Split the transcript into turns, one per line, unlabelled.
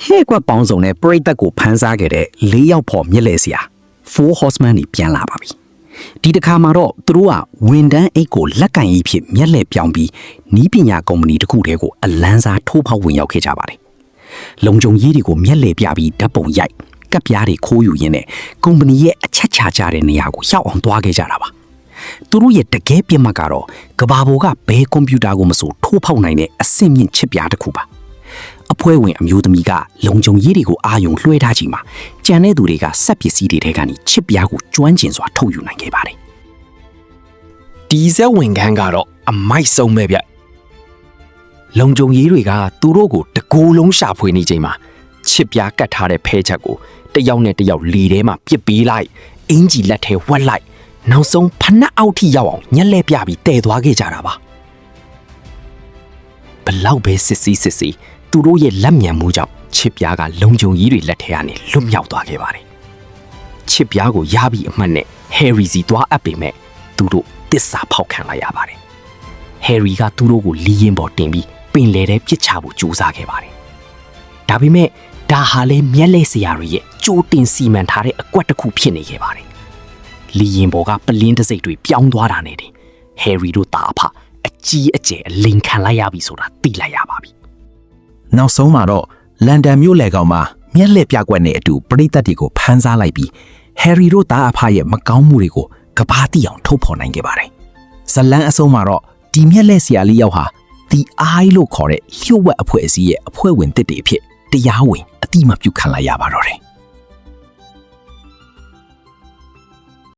ဟဲ့ကွက်ပေါင်းစုံနဲ့ပရိသတ်ကိုဖန်ဆားခဲ့တဲ့၄ယောက်ဖို့မျက်လဲစရာ Four Horsemen တွေပြန်လာပါပြီဒီတစ်ခါမှာတော့သူတို့ကဝန်တန်းအိတ်ကိုလက်ကင်ကြီးဖြစ်မျက်လဲပြောင်းပြီးနီးပညာကုမ္ပဏီတစ်ခုတည်းကိုအလန်းစားထိုးဖောက်ဝင်ရောက်ခဲ့ကြပါတယ်လုံခြုံရေးတွေကိုမျက်လဲပြပြီးဓာတ်ပုံရိုက်ကပ်ပြားတွေခိုးယူရင်းနဲ့ကုမ္ပဏီရဲ့အချက်ချကြတဲ့နေရာကိုရောက်အောင်သွားခဲ့ကြတာပါသူတို့ရဲ့တကယ်ပြစ်မှတ်ကတော့ကဘာပေါ်ကဘယ်ကွန်ပျူတာကိုမဆိုထိုးဖောက်နိုင်တဲ့အဆင့်မြင့်ချစ်ပြားတစ်ခုပါအဖွဲ့ဝင်အမျိုးသမီးကလုံခြုံရေးတွေကိုအာရုံလွှဲထားချိန်မှာကြံတဲ့သူတွေကစက်ပစ္စည်းတွေထဲကနေချစ်ပြားကိုကျွမ်းကျင်စွာထုတ်ယူနိုင်ခဲ့ပါတယ်
ဒီဇက်ဝင်ခန်းကတော့အမိုက်ဆုံးပဲဗျ
လုံခြုံရေးတွေကသူတို့ကိုတကိုယ်လုံးရှာဖွေနေချိန်မှာချစ်ပြားကတ်ထားတဲ့ဖဲချက်ကိုတယောက်နဲ့တယောက်လေထဲမှာပစ်ပေးလိုက်အင်ကြီးလက်ထဲဝက်လိုက်နောက်ဆုံးဖနက်အောက်ထိရောက်အောင်ညက်လဲပြပြီးတည်သွားခဲ့ကြတာပါဘလောက်ပဲစစ်စီသူတို့ရဲ့လက်မြန်မှုကြောင့်ချစ်ပြားကလုံခြုံရေးတွေလက်ထဲကနေလွတ်မြောက်သွားခဲ့ပါတယ်ချစ်ပြားကိုရပြီးအမှတ်နဲ့ဟယ်ရီစီသွားအပ်ပေမဲ့သူတို့တစ္ဆာဖောက်ခံလိုက်ရပါတယ်ဟယ်ရီကသူတို့ကိုလီရင်ပေါ်တင်ပြီးပင်လယ်ထဲပစ်ချဖို့ကြိုးစားခဲ့ပါတယ်ဒါပေမဲ့ဒါဟာလေမျက်လဲစရာတွေရဲ့ကြိုးတင်စီမံထားတဲ့အကွက်တစ်ခုဖြစ်နေခဲ့ပါတယ်လီရင်ပေါ်ကပလင်းတစိတ်တွေပြောင်းသွားတာနဲ့တင်ဟယ်ရီတို့တာအဖအကြီးအကျယ်အလိန်ခံလိုက်ရပြီဆိုတာသိလိုက်ရပါပြီ
နောက်ဆုံးမှာတော့လန်ဒန်မြို့လယ်ကောင်မှာမျက်လက်ပြကွက်နဲ့အတူပရိသတ်တွေကိုဖမ်းစားလိုက်ပြီးဟယ်ရီတို့တာအဖရဲ့မကောင်းမှုတွေကိုကဘာတိအောင်ထုတ်ဖော်နိုင်ခဲ့ပါတယ်ဇလန်းအဆုံးမှာတော့ဒီမျက်လက်ဆရာလေးယောက်ဟာ The Eye လို့ခေါ်တဲ့လျှို့ဝှက်အဖွဲ့အစည်းရဲ့အဖွဲ့ဝင်တစ်တွေအဖြစ်တရားဝင်အတိမပြုခံလိုက်ရပါတော့တယ်